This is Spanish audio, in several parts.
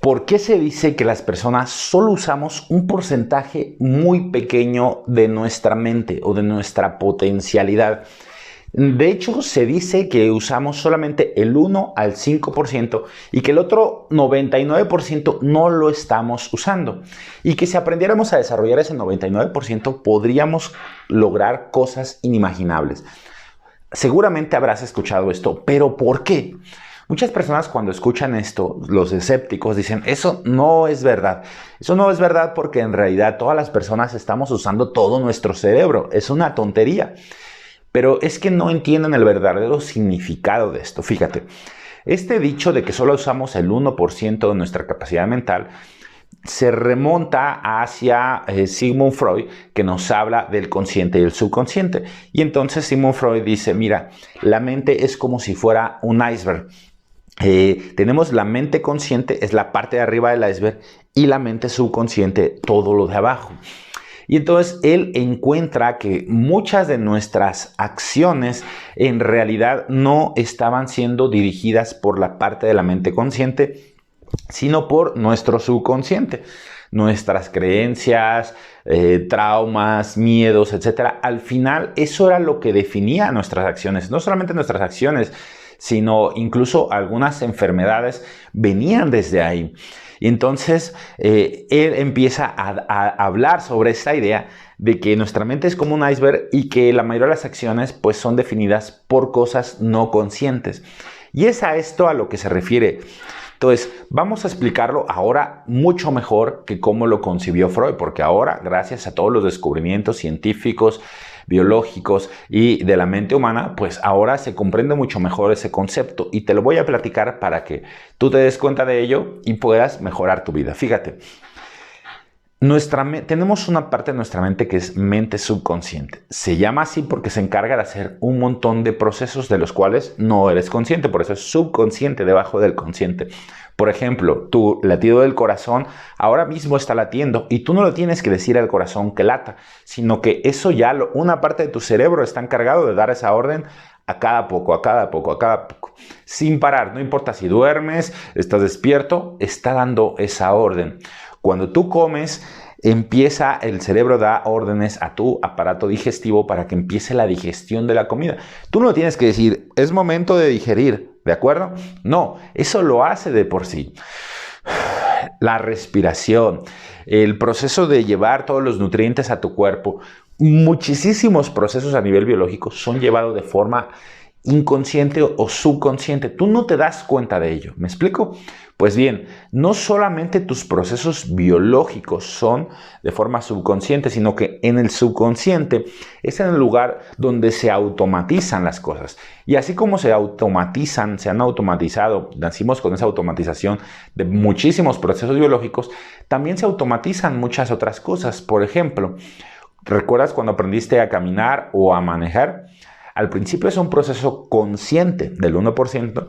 ¿Por qué se dice que las personas solo usamos un porcentaje muy pequeño de nuestra mente o de nuestra potencialidad? De hecho, se dice que usamos solamente el 1 al 5% y que el otro 99% no lo estamos usando. Y que si aprendiéramos a desarrollar ese 99% podríamos lograr cosas inimaginables. Seguramente habrás escuchado esto, pero ¿por qué? Muchas personas cuando escuchan esto, los escépticos dicen, eso no es verdad. Eso no es verdad porque en realidad todas las personas estamos usando todo nuestro cerebro. Es una tontería. Pero es que no entienden el verdadero significado de esto. Fíjate, este dicho de que solo usamos el 1% de nuestra capacidad mental se remonta hacia Sigmund Freud, que nos habla del consciente y el subconsciente. Y entonces Sigmund Freud dice, mira, la mente es como si fuera un iceberg. Tenemos la mente consciente, es la parte de arriba del iceberg, y la mente subconsciente, todo lo de abajo. Y entonces él encuentra que muchas de nuestras acciones en realidad no estaban siendo dirigidas por la parte de la mente consciente, sino por nuestro subconsciente. Nuestras creencias, traumas, miedos, etc. Al final, eso era lo que definía nuestras acciones. No solamente nuestras acciones, sino incluso algunas enfermedades venían desde ahí. Y entonces él empieza a hablar sobre esta idea de que nuestra mente es como un iceberg y que la mayoría de las acciones pues son definidas por cosas no conscientes. Y es a esto a lo que se refiere. Entonces, vamos a explicarlo ahora mucho mejor que cómo lo concibió Freud, porque ahora, gracias a todos los descubrimientos científicos, biológicos y de la mente humana, pues ahora se comprende mucho mejor ese concepto y te lo voy a platicar para que tú te des cuenta de ello y puedas mejorar tu vida. Fíjate, tenemos una parte de nuestra mente que es mente subconsciente. Se llama así porque se encarga de hacer un montón de procesos de los cuales no eres consciente, por eso es subconsciente debajo del consciente. Por ejemplo, tu latido del corazón ahora mismo está latiendo y tú no le tienes que decir al corazón que lata, sino que eso ya, una parte de tu cerebro está encargado de dar esa orden a cada poco, a cada poco, a cada poco, sin parar. No importa si duermes, estás despierto, está dando esa orden. Cuando tú comes, el cerebro da órdenes a tu aparato digestivo para que empiece la digestión de la comida. Tú no tienes que decir, es momento de digerir, ¿de acuerdo? No, eso lo hace de por sí. La respiración, el proceso de llevar todos los nutrientes a tu cuerpo, muchísimos procesos a nivel biológico son llevados de forma inconsciente o subconsciente. Tú no te das cuenta de ello. ¿Me explico? Pues bien, no solamente tus procesos biológicos son de forma subconsciente, sino que en el subconsciente es en el lugar donde se automatizan las cosas. Y así como se han automatizado, nacimos con esa automatización de muchísimos procesos biológicos, también se automatizan muchas otras cosas. Por ejemplo, ¿recuerdas cuando aprendiste a caminar o a manejar? Al principio es un proceso consciente del 1%,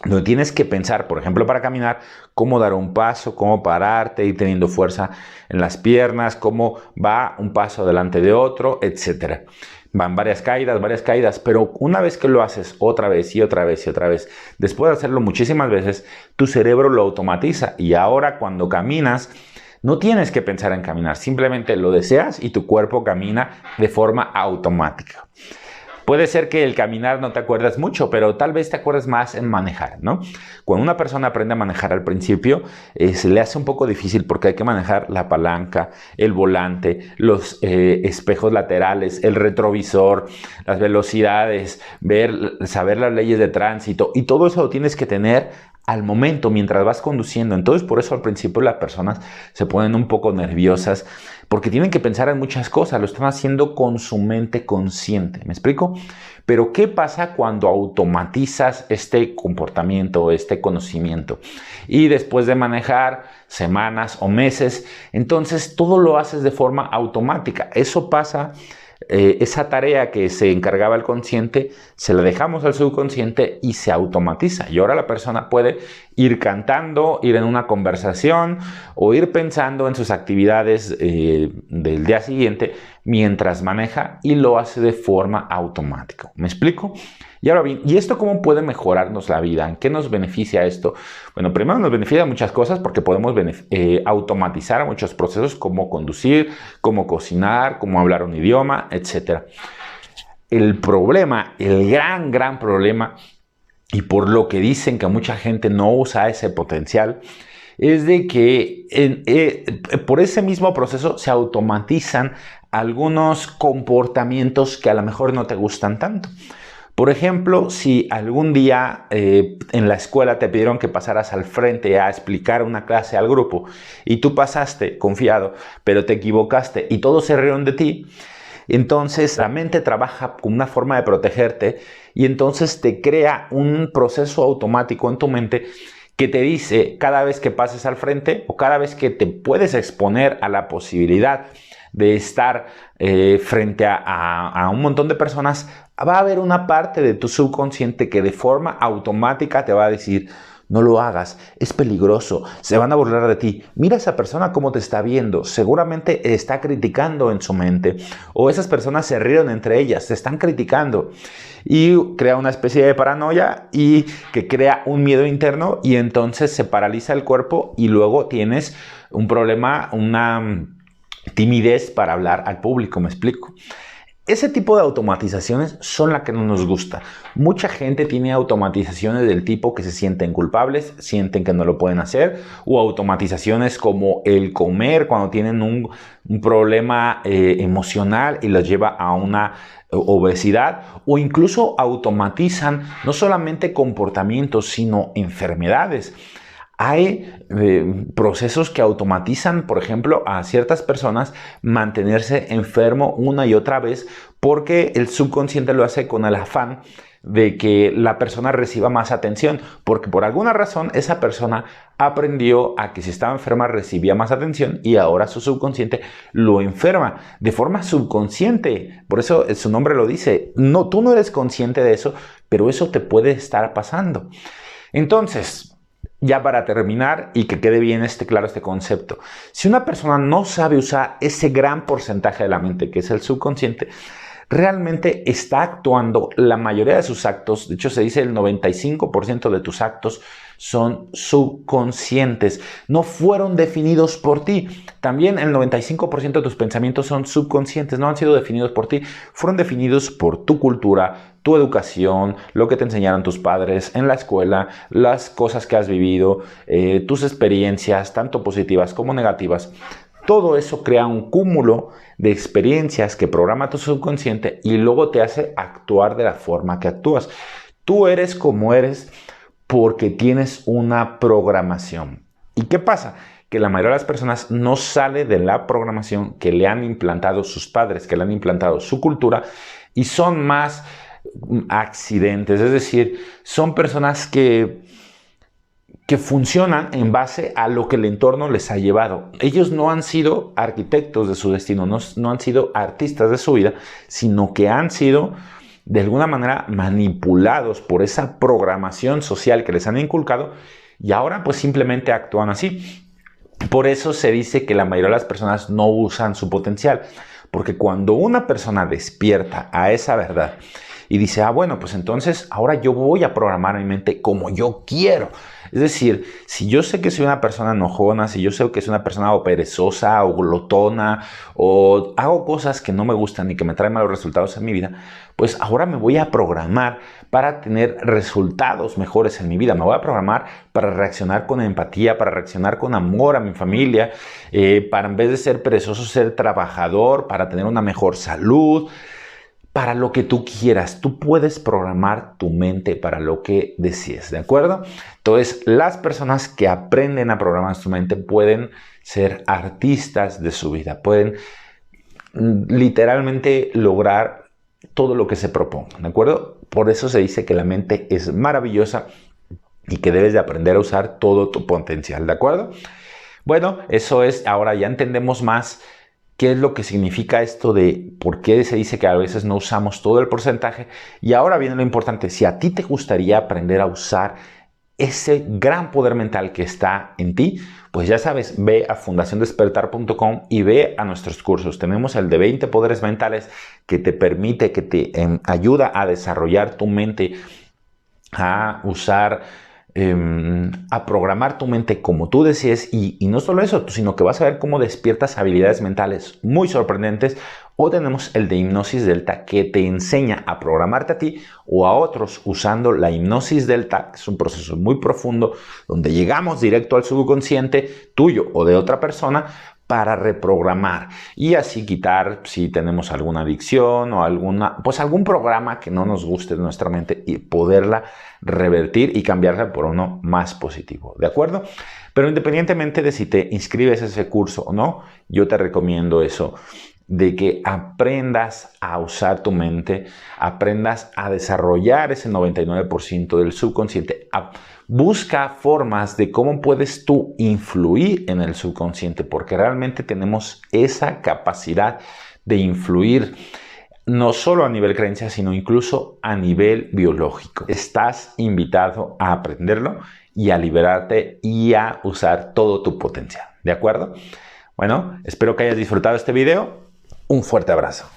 donde tienes que pensar, por ejemplo, para caminar, cómo dar un paso, cómo pararte, ir teniendo fuerza en las piernas, cómo va un paso delante de otro, etc. Van varias caídas, pero una vez que lo haces otra vez y otra vez y otra vez, después de hacerlo muchísimas veces, tu cerebro lo automatiza y ahora cuando caminas, no tienes que pensar en caminar, simplemente lo deseas y tu cuerpo camina de forma automática. Puede ser que el caminar no te acuerdas mucho, pero tal vez te acuerdes más en manejar, ¿no? Cuando una persona aprende a manejar al principio, se le hace un poco difícil porque hay que manejar la palanca, el volante, los espejos laterales, el retrovisor, las velocidades, saber las leyes de tránsito y todo eso lo tienes que tener al momento mientras vas conduciendo. Entonces por eso al principio las personas se ponen un poco nerviosas porque tienen que pensar en muchas cosas, lo están haciendo con su mente consciente, ¿me explico? Pero ¿qué pasa cuando automatizas este comportamiento, este conocimiento? Y después de manejar semanas o meses, entonces todo lo haces de forma automática. Eso pasa. Esa tarea que se encargaba el consciente se la dejamos al subconsciente y se automatiza y ahora la persona puede ir cantando, ir en una conversación o ir pensando en sus actividades del día siguiente mientras maneja y lo hace de forma automática. ¿Me explico? Y ahora bien, ¿y esto cómo puede mejorarnos la vida? ¿En qué nos beneficia esto? Bueno, primero nos beneficia muchas cosas porque podemos automatizar muchos procesos como conducir, como cocinar, como hablar un idioma, etc. El problema, el gran problema, y por lo que dicen que mucha gente no usa ese potencial, es de que por ese mismo proceso se automatizan algunos comportamientos que a lo mejor no te gustan tanto. Por ejemplo, si algún día en la escuela te pidieron que pasaras al frente a explicar una clase al grupo y tú pasaste confiado, pero te equivocaste y todos se rieron de ti, entonces la mente trabaja con una forma de protegerte y entonces te crea un proceso automático en tu mente que te dice cada vez que pases al frente o cada vez que te puedes exponer a la posibilidad de estar frente a un montón de personas, va a haber una parte de tu subconsciente que de forma automática te va a decir: no lo hagas, es peligroso, se van a burlar de ti. Mira a esa persona cómo te está viendo, seguramente está criticando en su mente. O esas personas se rieron entre ellas, te están criticando. Y crea una especie de paranoia y que crea un miedo interno y entonces se paraliza el cuerpo y luego tienes un problema, una timidez para hablar al público, ¿me explico? Ese tipo de automatizaciones son las que no nos gusta. Mucha gente tiene automatizaciones del tipo que se sienten culpables, sienten que no lo pueden hacer, o automatizaciones como el comer cuando tienen un problema emocional y los lleva a una obesidad, o incluso automatizan no solamente comportamientos, sino enfermedades. Hay procesos que automatizan, por ejemplo, a ciertas personas mantenerse enfermo una y otra vez porque el subconsciente lo hace con el afán de que la persona reciba más atención, porque por alguna razón esa persona aprendió a que si estaba enferma recibía más atención y ahora su subconsciente lo enferma de forma subconsciente. Por eso su nombre lo dice. No, tú no eres consciente de eso, pero eso te puede estar pasando. Entonces, ya para terminar y que quede bien claro este concepto, si una persona no sabe usar ese gran porcentaje de la mente que es el subconsciente, realmente está actuando la mayoría de sus actos. De hecho, se dice el 95% de tus actos son subconscientes, no fueron definidos por ti. También el 95% de tus pensamientos son subconscientes, no han sido definidos por ti, fueron definidos por tu cultura, tu educación, lo que te enseñaron tus padres en la escuela, las cosas que has vivido, tus experiencias, tanto positivas como negativas. Todo eso crea un cúmulo de experiencias que programa tu subconsciente y luego te hace actuar de la forma que actúas. Tú eres como eres porque tienes una programación. ¿Y qué pasa? Que la mayoría de las personas no sale de la programación que le han implantado sus padres, que le han implantado su cultura, y son más accidentes, es decir, son personas que funcionan en base a lo que el entorno les ha llevado. Ellos no han sido arquitectos de su destino, no han sido artistas de su vida, sino que han sido de alguna manera manipulados por esa programación social que les han inculcado y ahora pues simplemente actúan así. Por eso se dice que la mayoría de las personas no usan su potencial, porque cuando una persona despierta a esa verdad y dice, bueno, pues entonces ahora yo voy a programar mi mente como yo quiero. Es decir, si yo sé que soy una persona enojona, si yo sé que soy una persona o perezosa o glotona o hago cosas que no me gustan y que me traen malos resultados en mi vida, pues ahora me voy a programar para tener resultados mejores en mi vida. Me voy a programar para reaccionar con empatía, para reaccionar con amor a mi familia, para en vez de ser perezoso, ser trabajador, para tener una mejor salud. Para lo que tú quieras, tú puedes programar tu mente para lo que desees, ¿de acuerdo? Entonces, las personas que aprenden a programar su mente pueden ser artistas de su vida, pueden literalmente lograr todo lo que se propongan, ¿de acuerdo? Por eso se dice que la mente es maravillosa y que debes de aprender a usar todo tu potencial, ¿de acuerdo? Bueno, eso es, ahora ya entendemos más qué es lo que significa esto de por qué se dice que a veces no usamos todo el porcentaje. Y ahora viene lo importante, si a ti te gustaría aprender a usar ese gran poder mental que está en ti, pues ya sabes, ve a fundaciondespertar.com y ve a nuestros cursos. Tenemos el de 20 poderes mentales que te permite, que te ayuda a desarrollar tu mente, a usar, a programar tu mente como tú desees, y no solo eso, sino que vas a ver cómo despiertas habilidades mentales muy sorprendentes. O tenemos el de hipnosis delta, que te enseña a programarte a ti o a otros usando la hipnosis delta, que es un proceso muy profundo donde llegamos directo al subconsciente tuyo o de otra persona para reprogramar y así quitar, si tenemos alguna adicción o algún programa que no nos guste de nuestra mente, y poderla revertir y cambiarla por uno más positivo, ¿de acuerdo? Pero independientemente de si te inscribes a ese curso o no, yo te recomiendo eso, de que aprendas a usar tu mente, aprendas a desarrollar ese 99% del subconsciente. Busca formas de cómo puedes tú influir en el subconsciente, porque realmente tenemos esa capacidad de influir no solo a nivel creencia, sino incluso a nivel biológico. Estás invitado a aprenderlo y a liberarte y a usar todo tu potencial, ¿de acuerdo? Bueno, espero que hayas disfrutado este video. Un fuerte abrazo.